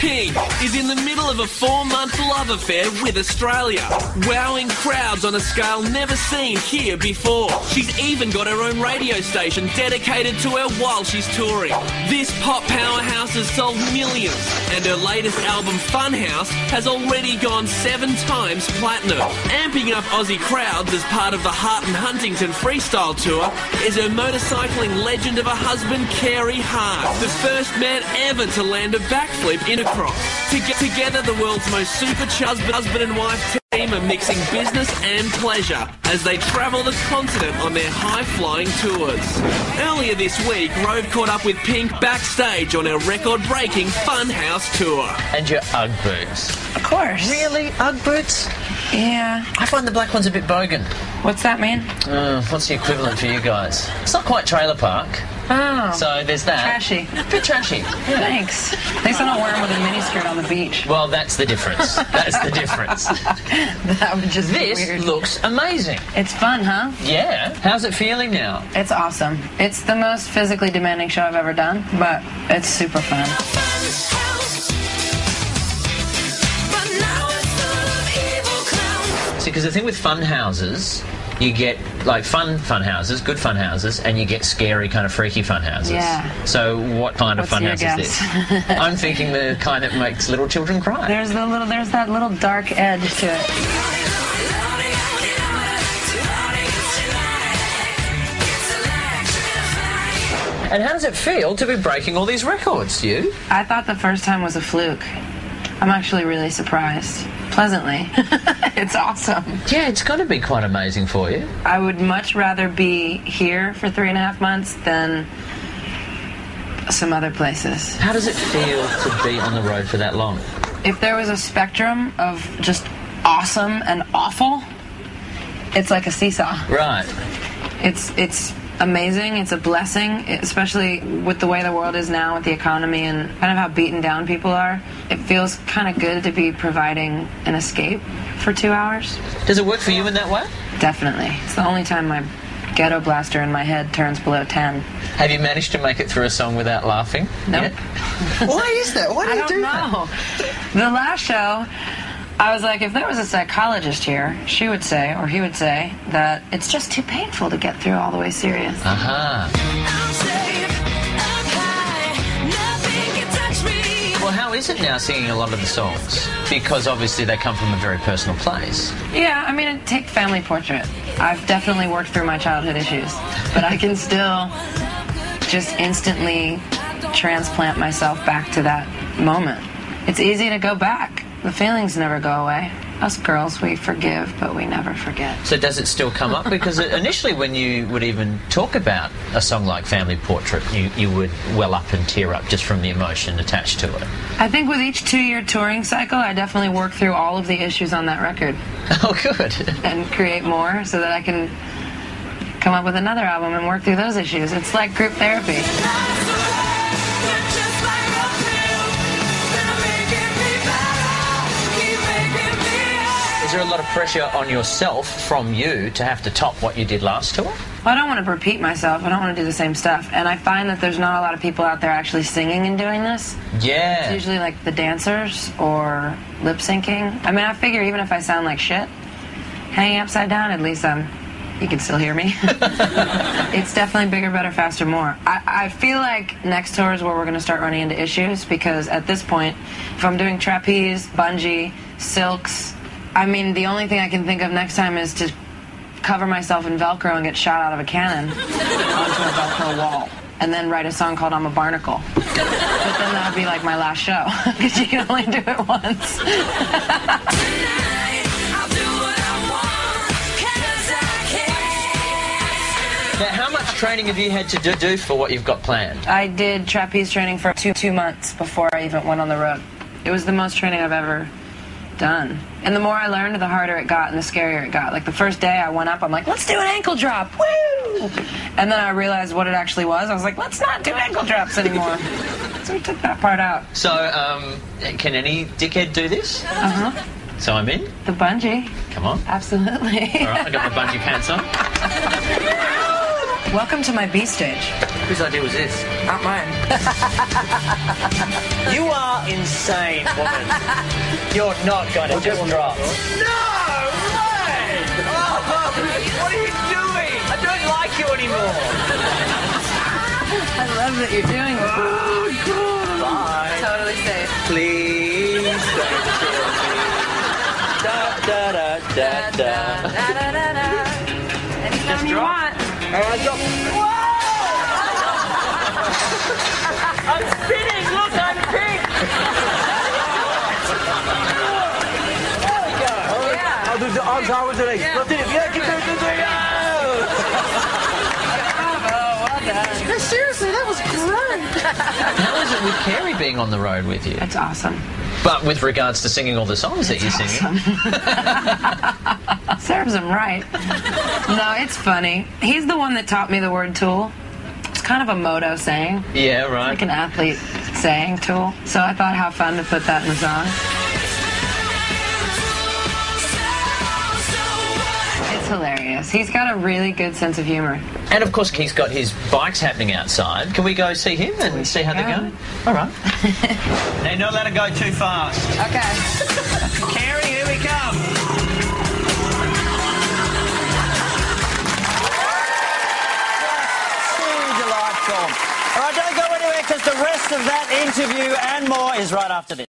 Pink is in the middle of a 4-month love affair with Australia, wowing crowds on a scale never seen here before. She's even got her own radio station dedicated to her while she's touring. This pop powerhouse has sold millions, and her latest album, Funhouse, has already gone 7 times platinum. Amping up Aussie crowds as part of the Hart and Huntington Freestyle Tour is her motorcycling legend of a husband, Carey Rove, the first man ever to land a backflip in a cross. Together, the world's most supercharged husband and wife team are mixing business and pleasure as they travel the continent on their high-flying tours. Earlier this week, Rove caught up with Pink backstage on her record-breaking Funhouse tour. And your Ugg boots. Of course. Really? Ugg boots? Yeah. I find the black ones a bit bogan. What's that mean? What's the equivalent for you guys? It's not quite trailer park. Oh. So there's that. Trashy. A bit trashy. Yeah. Thanks. At least I don't wear them with a miniskirt on the beach. Well, that's the difference. That's the difference. That would just be weird. This looks amazing. It's fun, huh? Yeah. How's it feeling now? It's awesome. It's the most physically demanding show I've ever done, but it's super fun. See, because the thing with fun houses, you get like fun houses, good fun houses, and you get scary kind of freaky fun houses. Yeah. So what kind of fun your house guess? is this? I'm thinking the kind that makes little children cry. There's that little dark edge to it. And how does it feel to be breaking all these records, you? I thought the first time was a fluke. I'm actually really surprised. Pleasantly. It's awesome. Yeah, it's got to be quite amazing for you. I would much rather be here for 3.5 months than some other places. How does it feel to be on the road for that long? If there was a spectrum of just awesome and awful, it's like a seesaw. Right. It's amazing. It's a blessing, especially with the way the world is now with the economy and kind of how beaten down people are. It feels kind of good to be providing an escape for 2 hours. Does it work for you in that way? Definitely. It's the only time my ghetto blaster in my head turns below 10. Have you managed to make it through a song without laughing? Nope. Why is that? Why do you do that? I don't know. The last show, I was like, if there was a psychologist here, she would say, or he would say, that it's just too painful to get through all the way serious. Well, how is it now singing a lot of the songs? Because obviously they come from a very personal place. Yeah, I mean, take Family Portrait. I've definitely worked through my childhood issues, but I can still just instantly transplant myself back to that moment. It's easy to go back. The feelings never go away. Us girls, we forgive, but we never forget. So does it still come up? Because initially when you would even talk about a song like Family Portrait, you would well up and tear up just from the emotion attached to it. I think with each 2-year touring cycle, I definitely work through all of the issues on that record. Oh, good. And create more so that I can come up with another album and work through those issues. It's like group therapy. Is there a lot of pressure on yourself from you to have to top what you did last tour? Well, I don't want to repeat myself. I don't want to do the same stuff. And I find that there's not a lot of people out there actually singing and doing this. Yeah. It's usually like the dancers or lip syncing. I mean, I figure even if I sound like shit, hanging upside down, at least you can still hear me. It's definitely bigger, better, faster, more. I feel like next tour is where we're going to start running into issues because at this point, if I'm doing trapeze, bungee, silks, I mean, the only thing I can think of next time is to cover myself in Velcro and get shot out of a cannon onto a Velcro wall. And then write a song called I'm a Barnacle. But then that would be like my last show, because you can only do it once. Now, how much training have you had to do for what you've got planned? I did trapeze training for two months before I even went on the road. It was the most training I've ever done. And the more I learned, the harder it got and the scarier it got. Like the first day I went up, I'm like, let's do an ankle drop, woo! And then I realized what it actually was. I was like, let's not do ankle drops anymore. So we took that part out. So, can any dickhead do this? Uh-huh. So I'm in? The bungee. Come on. Absolutely. All right, I got my bungee pants on. Welcome to my B stage. Whose idea was this? Not mine. You are insane, woman. You're not going to just drop. No way! Oh, what are you doing? I don't like you anymore. I love that you're doing this. Oh, God. Bye. Totally safe. Please don't kill me. Da, da, da, da, da. Anytime you want. Whoa! I'm spinning! Look, I'm pink! There we go. Yeah. I'll do the arms out with the legs. Yeah. Let's do it. Yeah, keep doing it. Bravo, well done. Yeah, seriously, that was great. How is it with Carey being on the road with you? That's awesome. But with regards to singing all the songs that you're singing. Serves him right. No, it's funny. He's the one that taught me the word tool. It's kind of a moto saying. Yeah, right. Like an athlete saying tool. So I thought how fun to put that in the song. It's hilarious. He's got a really good sense of humor. And of course, he's got his bikes happening outside. Can we go see him and see how they're going? All right. Hey, not let it go too fast. Okay. Carey, here we come. Delightful. All right, don't go anywhere because the rest of that interview and more is right after this.